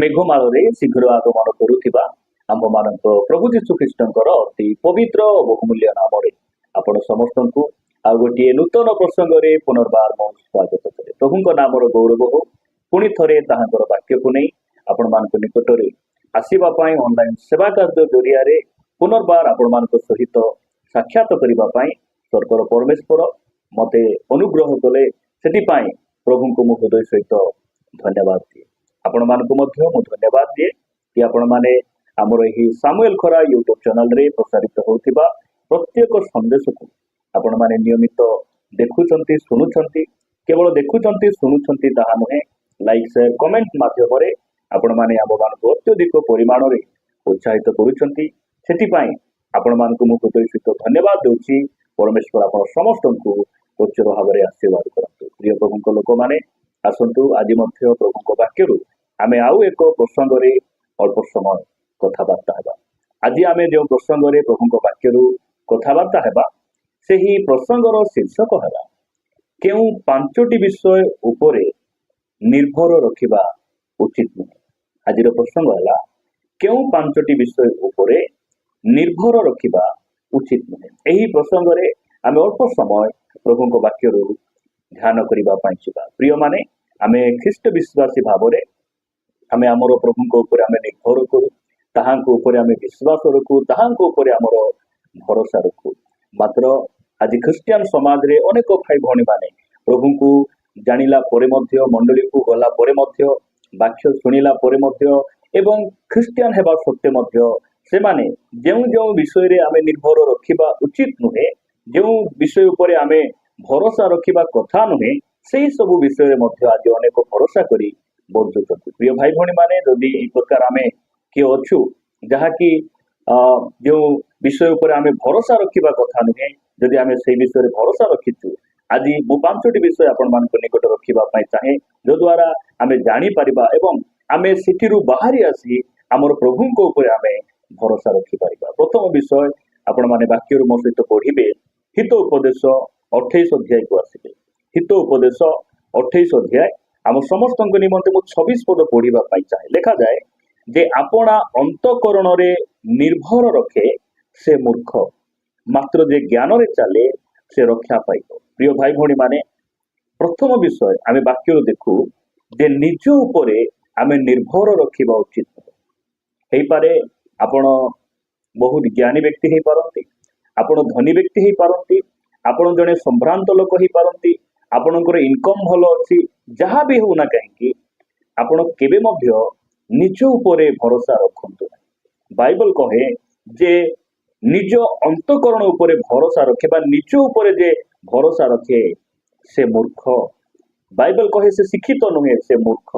मेघमाଳରେ शीघ्र आगमन करुथिबा आम्भମାନଙ୍କ प्रभु जीशु ख्रीष्टଙ୍କର ଅତି ପବିତ୍ର ଓ ବହୁମୂଲ୍ୟ ନାମରେ ଆପଣ ସମସ୍ତଙ୍କୁ ଆଉ ଗୋଟିଏ ନୂତନ ପ୍ରସଙ୍ଗରେ ପୁନର୍ବାର ମୁଁ ସ୍ୱାଗତ କରେ। ପ୍ରଭୁଙ୍କ ନାମର ଗୌରବ ହଉ। ପୁଣି ଥରେ ତାହାଙ୍କର ବାକ୍ୟକୁ ନେଇ ଆପଣମାନଙ୍କ ନିକଟରେ ଆସିବା ପାଇଁ ଅନଲାଇନ ସେବା କାର୍ଯ୍ୟ ଜରିଆରେ ପୁନର୍ବାର ଆପଣମାନଙ୍କ ସହିତ ସାକ୍ଷାତ କରିବା ପାଇଁ ସ୍ୱର୍ଗର ପରମେଶ୍ୱର ମତେ ଅନୁଗ୍ରହ କଲେ। ସେଥିପାଇଁ ପ୍ରଭୁଙ୍କୁ ମୁଁ ହୃଦୟ ସହିତ ଧନ୍ୟବାଦ ଦିଏ। ଆପଣମାନଙ୍କୁ ମଧ୍ୟ ମୁଁ ଧନ୍ୟବାଦ ଦିଏ କି ଆପଣମାନେ ଆମର ଏହି ସାମୁଏଲ ଖରା ୟୁଟ୍ୟୁବ ଚ୍ୟାନେଲରେ ପ୍ରସାରିତ ହେଉଥିବା ପ୍ରତ୍ୟେକ ସନ୍ଦେଶକୁ ଆପଣମାନେ ନିୟମିତ ଦେଖୁଛନ୍ତି, ଶୁଣୁଛନ୍ତି। କେବଳ ଦେଖୁଛନ୍ତି, ଶୁଣୁଛନ୍ତି ତାହା ନୁହେଁ, ଲାଇକ୍ ସେୟାର କମେଣ୍ଟ ମାଧ୍ୟମରେ ଆପଣମାନେ ଆମମାନଙ୍କୁ ଅତ୍ୟଧିକ ପରିମାଣରେ ଉତ୍ସାହିତ କରୁଛନ୍ତି। ସେଥିପାଇଁ ଆପଣମାନଙ୍କୁ ମୁଁ ହୃଦୟ ସହିତ ଧନ୍ୟବାଦ ଦେଉଛି। ପରମେଶ୍ୱର ଆପଣ ସମସ୍ତଙ୍କୁ ପ୍ରଚୁର ଭାବରେ ଆଶୀର୍ବାଦ କରନ୍ତୁ। ପ୍ରିୟ ପ୍ରଭୁଙ୍କ ଲୋକମାନେ, ଆସନ୍ତୁ ଆଜି ମଧ୍ୟ ପ୍ରଭୁଙ୍କ ବାକ୍ୟରୁ ଆମେ ଆଉ ଏକ ପ୍ରସଙ୍ଗରେ ଅଳ୍ପ ସମୟ କଥାବାର୍ତ୍ତା ହେବା। ଆଜି ଆମେ ଯେଉଁ ପ୍ରସଙ୍ଗରେ ପ୍ରଭୁଙ୍କ ବାକ୍ୟରୁ କଥାବାର୍ତ୍ତା ହେବା, ସେହି ପ୍ରସଙ୍ଗର ଶୀର୍ଷକ ହେଲା କେଉଁ 5ଟି ବିଷୟ ଉପରେ ନିର୍ଭର ରଖିବା ଉଚିତ ନୁହେଁ। ଆଜିର ପ୍ରସଙ୍ଗ ହେଲା କେଉଁ 5ଟି ବିଷୟ ଉପରେ ନିର୍ଭର ରଖିବା ଉଚିତ ନୁହେଁ। ଏହି ପ୍ରସଙ୍ଗରେ ଆମେ ଅଳ୍ପ ସମୟ ପ୍ରଭୁଙ୍କ ବାକ୍ୟରୁ ଧ୍ୟାନ କରିବା ପାଇଁ ଯିବା। ପ୍ରିୟମାନେ, ଆମେ ଖ୍ରୀଷ୍ଟ ବିଶ୍ୱାସୀ ଭାବରେ ଆମେ ଆମର ପ୍ରଭୁଙ୍କ ଉପରେ ଆମେ ନିର୍ଭର କରୁ, ତାହାଙ୍କ ଉପରେ ଆମେ ବିଶ୍ୱାସ ରଖୁ, ତାହାଙ୍କ ଉପରେ ଆମର ଭରସା ରଖୁ। ମାତ୍ର ଆଜି ଖ୍ରୀଷ୍ଟିଆନ ସମାଜରେ ଅନେକ ଭାଇ ଭଉଣୀ ମାନେ ପ୍ରଭୁଙ୍କୁ ଜାଣିଲା ପରେ ମଧ୍ୟ, ମଣ୍ଡଳୀକୁ ଗଲା ପରେ ମଧ୍ୟ, ବାକ୍ୟ ଶୁଣିଲା ପରେ ମଧ୍ୟ ଏବଂ ଖ୍ରୀଷ୍ଟିଆନ ହେବା ସତ୍ତ୍ୱେ ମଧ୍ୟ ସେମାନେ ଯେଉଁ ଯେଉଁ ବିଷୟରେ ଆମେ ନିର୍ଭର ରଖିବା ଉଚିତ ନୁହେଁ, ଯେଉଁ ବିଷୟ ଉପରେ ଆମେ ଭରସା ରଖିବା କଥା ନୁହେଁ, ସେଇ ସବୁ ବିଷୟରେ ମଧ୍ୟ ଆଜି ଅନେକ ଭରସା କରି ବଞ୍ଚୁଛନ୍ତି। ପ୍ରିୟ ଭାଇ ଭଉଣୀ ମାନେ, ଯଦି ଏହି ପ୍ରକାର ଆମେ କିଏ ଅଛୁ ଯାହାକି ଯେଉଁ ବିଷୟ ଉପରେ ଆମେ ଭରସା ରଖିବା କଥା ନୁହେଁ, ଯଦି ଆମେ ସେଇ ବିଷୟରେ ଭରସା ରଖିଛୁ, ଆଜି ମୁଁ 5ଟି ବିଷୟ ଆପଣମାନଙ୍କ ନିକଟ ରଖିବା ପାଇଁ ଚାହେଁ, ଯଦ୍ୱାରା ଆମେ ଜାଣିପାରିବା ଏବଂ ଆମେ ସେଥିରୁ ବାହାରି ଆସି ଆମର ପ୍ରଭୁଙ୍କ ଉପରେ ଆମେ ଭରସା ରଖିପାରିବା। ପ୍ରଥମ ବିଷୟ ଆପଣମାନେ ବାକ୍ୟରୁ ମୋ ସହିତ ପଢିବେ, ହିତ ଉପଦେଶ 28 ଅଧ୍ୟାୟକୁ ଆସିବେ। ହିତ ଉପଦେଶ 28 ଅଧ୍ୟାୟ ଆମ ସମସ୍ତଙ୍କ ନିମନ୍ତେ ମୁଁ 26 ପଦ ପଢିବା ପାଇଁ ଚାହେଁ। ଲେଖାଯାଏ ଯେ ଆପଣା ଅନ୍ତଃକରଣରେ ନିର୍ଭର ରଖେ ସେ ମୂର୍ଖ, ମାତ୍ର ଯେ ଜ୍ଞାନରେ ଚାଲେ ସେ ରକ୍ଷା ପାଇବ। ପ୍ରିୟ ଭାଇ ଭଉଣୀ ମାନେ, ପ୍ରଥମ ବିଷୟ ଆମେ ବାକ୍ୟରୁ ଦେଖୁ ଯେ ନିଜ ଉପରେ ଆମେ ନିର୍ଭର ରଖିବା ଉଚିତ। ହେଇପାରେ ଆପଣ ବହୁତ ଜ୍ଞାନୀ ବ୍ୟକ୍ତି ହେଇପାରନ୍ତି, ଆପଣ ଧନୀ ବ୍ୟକ୍ତି ହେଇପାରନ୍ତି, ଆପଣ ଜଣେ ସମ୍ଭ୍ରାନ୍ତ ଲୋକ ହେଇପାରନ୍ତି, ଆପଣଙ୍କର ଇନକମ ଭଲ ଅଛି, ଯାହା ବି ହଉନା କାହିଁକି ଆପଣ କେବେ ମଧ୍ୟ ନିଜ ଉପରେ ଭରସା ରଖନ୍ତୁ ନାହିଁ। ବାଇବଲ କହେ ଯେ ନିଜ ଅନ୍ତଃକରଣ ଉପରେ ଭରସା ରଖେ ବା ନିଜ ଉପରେ ଯେ ଭରସା ରଖେ ସେ ମୂର୍ଖ। ବାଇବଲ କହେ ସେ ଶିକ୍ଷିତ ନୁହେଁ, ସେ ମୂର୍ଖ।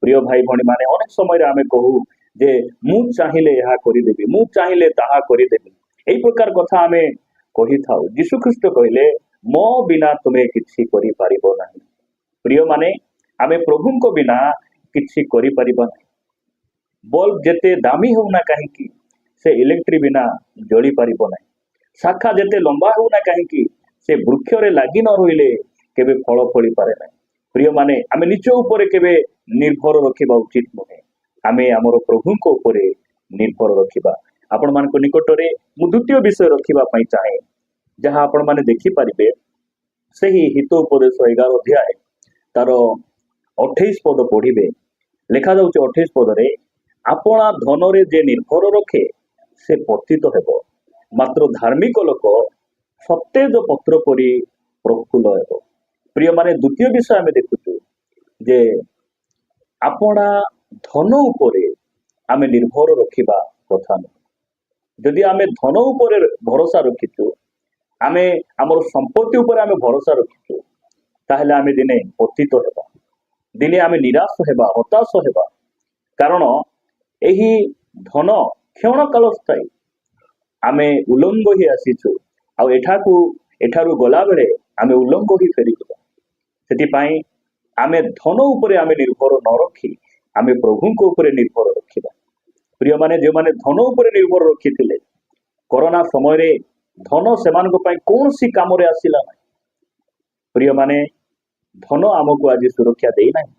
ପ୍ରିୟ ଭାଇ ଭଉଣୀ ମାନେ, ଅନେକ ସମୟରେ ଆମେ କହୁ ଯେ ମୁଁ ଚାହିଁଲେ ଏହା କରିଦେବି, ମୁଁ ଚାହିଁଲେ ତାହା କରିଦେବି, ଏଇ ପ୍ରକାର କଥା ଆମେ କହିଥାଉ। ଯୀଶୁଖ୍ରୀଷ୍ଟ କହିଲେ ମୋ ବିନା ତୁମେ କିଛି କରିପାରିବ ନାହିଁ। ପ୍ରିୟମାନେ, ଆମେ ପ୍ରଭୁଙ୍କ ବିନା କିଛି କରିପାରିବା ନାହିଁ। ବଲ୍ବ ଯେତେ ଦାମୀ ହେଉନା କାହିଁକି ସେ ଇଲେକ୍ଟ୍ରି ବିନା ଜଳି ପାରିବ ନାହିଁ। ଶାଖା ଯେତେ ଲମ୍ବା ହେଉନା କାହିଁକି ସେ ବୃକ୍ଷରେ ଲାଗି ନ ରହିଲେ କେବେ ଫଳ ଫଳି ପାରେ ନାହିଁ। ପ୍ରିୟମାନେ, ଆମେ ନିଜ ଉପରେ କେବେ ନିର୍ଭର ରଖିବା ଉଚିତ ନୁହେଁ, ଆମେ ଆମର ପ୍ରଭୁଙ୍କ ଉପରେ ନିର୍ଭର ରଖିବା। ଆପଣମାନଙ୍କ ନିକଟରେ ମୁଁ ଦ୍ୱିତୀୟ ବିଷୟ ରଖିବା ପାଇଁ ଚାହେଁ, ଯାହା ଆପଣମାନେ ଦେଖିପାରିବେ ସେହି ହିତ ଉପଦେଶ 11 ଅଧ୍ୟାୟ ତାର 28 ପଦ ପଢିବେ। ଲେଖାଯାଉଛି 28 ପଦରେ, ଆପଣା ଧନରେ ଯେ ନିର୍ଭର ରଖେ ସେ ପତିତ ହେବ, ମାତ୍ର ଧାର୍ମିକ ଲୋକ ସତେଜ ପତ୍ର ପରି ପ୍ରଫୁଲ୍ଲ ହେବ। ପ୍ରିୟମାନେ, ଦ୍ୱିତୀୟ ବିଷୟ ଆମେ ଦେଖୁଛୁ ଯେ ଆପଣା ଧନ ଉପରେ ଆମେ ନିର୍ଭର ରଖିବା କଥା ନୁହେଁ। ଯଦି ଆମେ ଧନ ଉପରେ ଭରସା ରଖିଛୁ, ଆମେ ଆମର ସମ୍ପତ୍ତି ଉପରେ ଆମେ ଭରସା ରଖିଛୁ, ତାହେଲେ ଆମେ ଦିନେ ପତିତ ହେବା, ଦିନେ ଆମେ ନିରାଶ ହେବା, ହତାଶ ହେବା। କାରଣ ଏହି ଧନ କ୍ଷଣକାଳ ସ୍ଥାୟୀ। ଆମେ ଉଲଙ୍ଗ ହିଁ ଆସିଛୁ, ଆଉ ଏଠାରୁ ଗଲାବେଳେ ଆମେ ଉଲଙ୍ଗ ହିଁ ଫେରିଯିବା। ସେଥିପାଇଁ ଆମେ ଧନ ଉପରେ ଆମେ ନିର୍ଭର ନ ରଖି ଆମେ ପ୍ରଭୁଙ୍କ ଉପରେ ନିର୍ଭର ରଖିବା। ପ୍ରିୟମାନେ, ଯେଉଁମାନେ ଧନ ଉପରେ ନିର୍ଭର ରଖିଥିଲେ, କରୋନା ସମୟରେ ଧନ ସେମାନଙ୍କ ପାଇଁ କୌଣସି କାମରେ ଆସିଲା ନାହିଁ। ପ୍ରିୟମାନେ, ଧନ ଆମକୁ ଆଜି ସୁରକ୍ଷା ଦେଇନାହିଁ,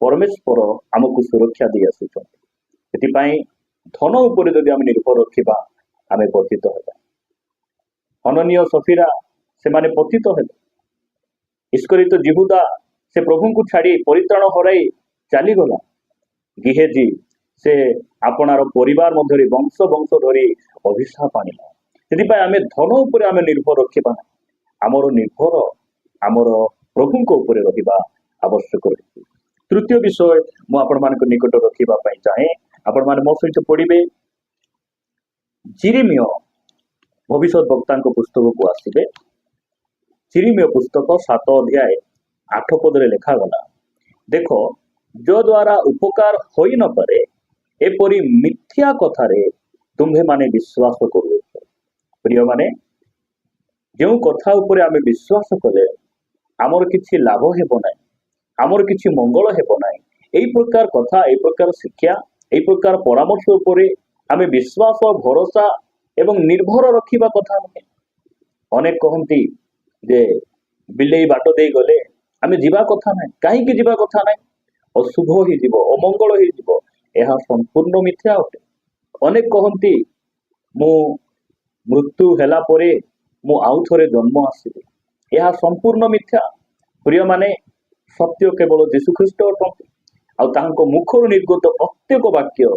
परमेश्वर आमको सुरक्षा दे आसुपाई धन उपर जदि आम निर्भर रखा आम पतित हेबा। हननीय सफीरा से माने पतित हेबे। इस्करित जिहुदा से प्रभु को छाड़ी परित्राण हराई चलीगला। गिहेजी से आपणार परिवार मध्य वंश वंश धरी अभिशाप आनिला। से आम धन उपर आम निर्भर रखा आमर निर्भर आमर प्रभु उपर रहा आवश्यक रही। तृतीय विषय मुझे निकट रखापी चाहे आपण मैंने मो सहित पढ़े जिरिमिय भविष्य वक्ता पुस्तक को आसवे। जिरिमिय पुस्तक 7 अध्याय 8 पदरे लिखागला, देख जो द्वारा उपकार होई न पारे एपरी मिथ्या कथारे तुम्हें माने विश्वास करू। प्रिय माने जो कथा उपरे आमे विश्वास कले आमर किछि लाभ हेबो नाही, आमर किछि मंगल हेबो नाही। एई प्रकार कथा, एई प्रकार शिक्षा, एई प्रकार परामर्श उपरे आमे विश्वास भरोसा एवं निर्भर रखिबा कथा नहे। अनेक कहती जे बिलेई बाट दे गले आमे जीवा कथा नाही, काहेकि जीवा कथा नाही, अशुभ ही जीव, अमंगल ही जीव, यह संपूर्ण मिथ्या अटे। अनेक कहती मु मृत्यु हेला परे मु आउ थरे जन्म आसीबी, यह संपूर्ण मिथ्या। प्रिय माने सत्य केवल यीशु ख्रीष्ट अटंती। आउ मुखर निर्गत प्रत्येक वाक्य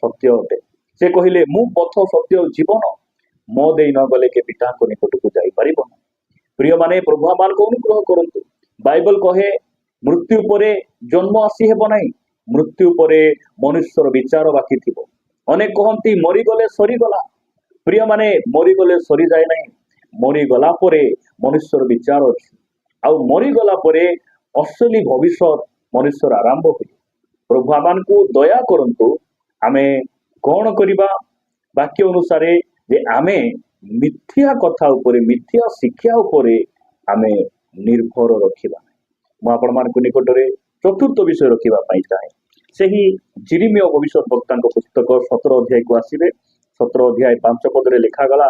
सत्य अटे। से कहिले मु पथ सत्य जीवन, मो दे न गले के पिता निकट को जाई परिबो ना। प्रिय माने प्रभु मान को अनुग्रह करंतु। बाइबल कहे मृत्यु परे जन्म आसी हेबो नाही, मृत्यु परे मनुष्यर विचार बाकी थिबो। अनेक कहती मरीगले सरीगला। प्रिय माने मरीगले सरी जाए नाही, मरीगला परे मनुष्यर विचार अछि। आउ मरीगला परे असली भविष्य मनुष्यर आरंभ हुए। प्रभु आमान को दया करंतु। आमे कौन करिबा वाक्य अनुसार जे आमे मिथ्या कथा उपरे, मिथ्या शिक्षा उपरे आमे निर्भर रखिबा। मु आपण मानक निकटरे चतुर्थ विषय रखिबा पई चाहे सेही जिरिमिय भविष्य वक्ता पुस्तक 17 अध्याय को आसीबे। 17 अध्याय 5 पदरे लिखा गला,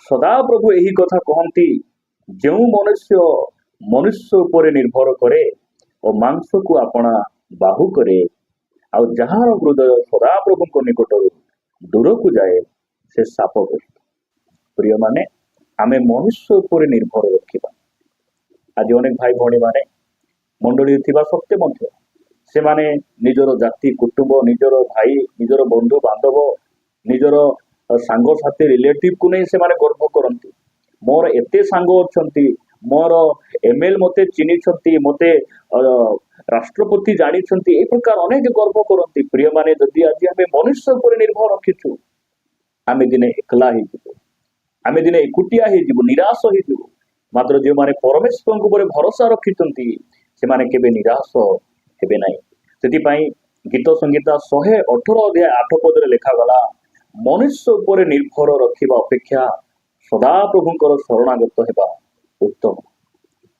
सदा प्रभु यही कथा कहती, जो मनुष्य मनुष्य उपरे निर्भर करे और मांस को अपना बाहु करे और जहार हृदय सदा प्रभु को निकट दूर को जाए से शापग्रस्त। प्रिय माने आमे मनुष्य उपरे निर्भर रखिबा। आज अनेक भाई भौणी माने मंडली थिबा सत्य मध्य से माने निजर जाति कुटुंब, निजर भाई, निजर बंधु बांधव, निजर सांग साथी रिलेटिव को नहीं से माने गर्व करंती। मोर एते सांग अछंती, मोर एमएल मते चिनी छंती, मते राष्ट्रपति जानी छंती, ए प्रकार अनेक गर्व करंती। प्रिय माने जदि आज आमे मनुष्य उपर निर्भर रखिछु, आमे दिने एकला ही जीवो, आमे दिने एकुटिया ही जीवो, निराश ही जीवो। मात्र जे माने परमेश्वर उपर भरोसा रखिछंती से माने केबे निराश हेबे नाही। सेति पई गीत संगीता 118 अध्याय 8 पदरे लिखा गला, मनुष्य उपर निर्भर रखिबा अपेक्षा सदा प्रभुंकर शरणागत हेबा उत्तम।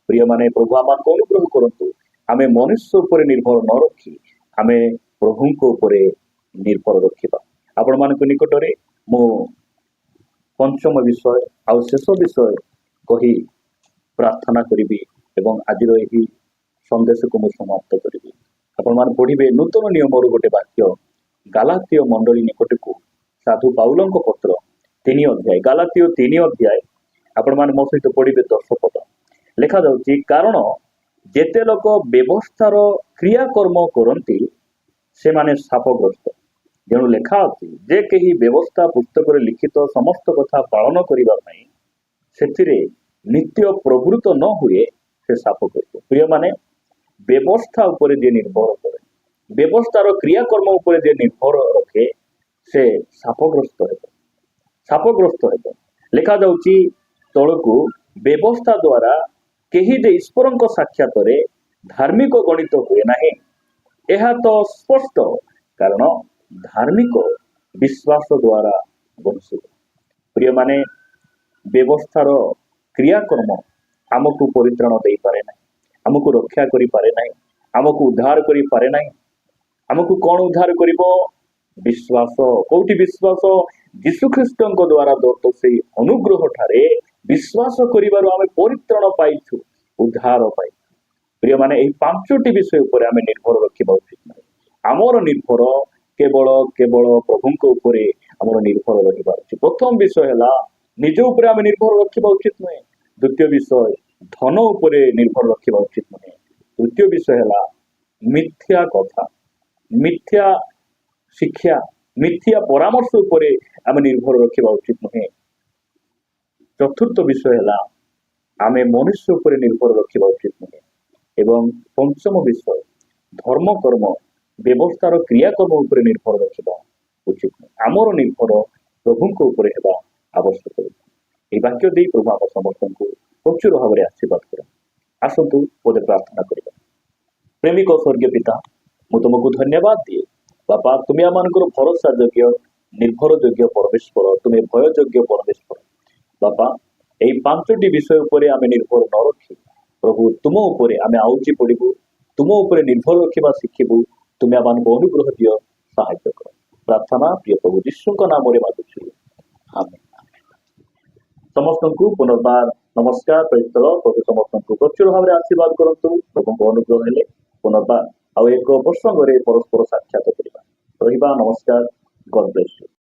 प्रिय माने प्रभु आमान को अनुग्रह करंतु। आमे मनुष्य उपर निर्भर न रखी आमे प्रभु को उपरे निर्भर रखिबा। आपण मानक निकटरे मो पंचम विषय आउ शेष विषय कही प्रार्थना करिबी एवं आजिर एही संदेश को मु समाप्त करिबी। आपण मान पढ़िबे नूतन नियमर गोटे वाक्य गालातीय मंडली निकट को साधु पाउलंक पत्र 3 अध्याय, गालातीय 3 अध्याय आपण मान मो सहित पढ़िबे 10 पद लिखा जाउची, कारण जेते लोक व्यवस्थार क्रियाकर्म करती से माने शापग्रस्त। जेणु लेखा अछि जे केही व्यवस्था पुस्तक लिखित समस्त कथा पालन करिबा पई सेथिरे नित्य प्रवृत्त न हुए से शापग्रस्त। प्रिय माने व्यवस्था उपरे जे निर्भर करे, व्यवस्थार क्रियाकर्म उपरे जे निर्भर रखे से शापग्रस्त हेबो, शापग्रस्त हेबो। लिखा जाउची तळकू, व्यवस्था द्वारा केही जे ईश्वरक साक्षात धार्मिक गणित हुए नाही, यह तो स्पष्ट, कारण धार्मिक विश्वास द्वारा वंचित। प्रिय माने व्यवस्थार क्रियाकर्म आमको परित्राण दे पारे नाही, आमको रक्षा करि पारे नाही, आमको उद्धार करि पारे नाही। आमको कौन उद्धार करिबो? विश्वास। कोठी विश्वास? यीशु ख्रीष्टଙ୍କ द्वारा दत्त से अनुग्रह ठारे विश्वास करिबारो आमे परित्राण पाइछु, उद्धार पाइछु। ପ୍ରିୟ ମାନେ ଏହି ପାଞ୍ଚଟି ବିଷୟ ଉପରେ ଆମେ ନିର୍ଭର ରଖିବା ଉଚିତ ନୁହେଁ। ଆମର ନିର୍ଭର କେବଳ କେବଳ ପ୍ରଭୁଙ୍କ ଉପରେ ଆମର ନିର୍ଭର ରହିବା ଉଚିତ। ପ୍ରଥମ ବିଷୟ ହେଲା ନିଜ ଉପରେ ଆମେ ନିର୍ଭର ରଖିବା ଉଚିତ ନୁହେଁ। ଦ୍ୱିତୀୟ ବିଷୟ ଧନ ଉପରେ ନିର୍ଭର ରଖିବା ଉଚିତ ନୁହେଁ। ତୃତୀୟ ବିଷୟ ହେଲା ମିଥ୍ୟା କଥା, ମିଥ୍ୟା ଶିକ୍ଷା, ମିଥ୍ୟା ପରାମର୍ଶ ଉପରେ ଆମେ ନିର୍ଭର ରଖିବା ଉଚିତ ନୁହେଁ। ଚତୁର୍ଥ ବିଷୟ ହେଲା ଆମେ ମନୁଷ୍ୟ ଉପରେ ନିର୍ଭର ରଖିବା ଉଚିତ ନୁହେଁ। ଏବଂ ପଞ୍ଚମ ବିଷୟ ଧର୍ମ କର୍ମ ବ୍ୟବସ୍ଥାର କ୍ରିୟାକର୍ମ ଉପରେ ନିର୍ଭର ରଖିବା ଉଚିତ ନୁହେଁ। ଆମର ନିର୍ଭର ପ୍ରଭୁଙ୍କ ଉପରେ ହେବା ଆବଶ୍ୟକ। ଏହି ବାକ୍ୟ ଦେଇ ପ୍ରଭୁ ଆମ ସମସ୍ତଙ୍କୁ ପ୍ରଚୁର ଭାବରେ ଆଶୀର୍ବାଦ କରନ୍ତୁ। ଆସନ୍ତୁ ପଦେ ପ୍ରାର୍ଥନା କରିବା। ପ୍ରେମିକ ସ୍ୱର୍ଗୀୟ ପିତା, ମୁଁ ତୁମକୁ ଧନ୍ୟବାଦ ଦିଏ ବାପା, ତୁମେ ଆମମାନଙ୍କର ଭରସା ଯୋଗ୍ୟ, ନିର୍ଭର ଯୋଗ୍ୟ ପରମେଶ୍ୱର, ତୁମେ ଭୟ ଯୋଗ୍ୟ ପରମେଶ୍ୱର। ବାପା, ଏହି ପାଞ୍ଚଟି ବିଷୟ ଉପରେ ଆମେ ନିର୍ଭର ନ ରଖି ପ୍ରଭୁ ତୁମ ଉପରେ ଆମେ ଆଉଜି ପଡ଼ିବୁ, ତୁମ ଉପରେ ନିର୍ଭର ରଖିବା ଶିଖିବୁ। ତୁମେ ଆମମାନଙ୍କୁ ଅନୁଗ୍ରହ ଦିଅ, ସାହାଯ୍ୟ କର। ପ୍ରାର୍ଥନା ପ୍ରିୟ ପ୍ରଭୁ ଯୀଶୁଙ୍କ ନାମରେ ମାଗୁଛୁ, ଆମେନ୍। ସମସ୍ତଙ୍କୁ ପୁନର୍ବାର ନମସ୍କାର, ପ୍ରେରିତ ପ୍ରଭୁ ସମସ୍ତଙ୍କୁ ପ୍ରଚୁର ଭାବରେ ଆଶୀର୍ବାଦ କରନ୍ତୁ। ପ୍ରଭୁଙ୍କ ଅନୁଗ୍ରହ ହେଲେ ପୁନର୍ବାର ଆଉ ଏକ ପ୍ରସଙ୍ଗରେ ପରସ୍ପର ସାକ୍ଷାତ କରିବା। ରହିବା, ନମସ୍କାର, ଗଡ୍ ବ୍ଲେସ୍ ୟୁ।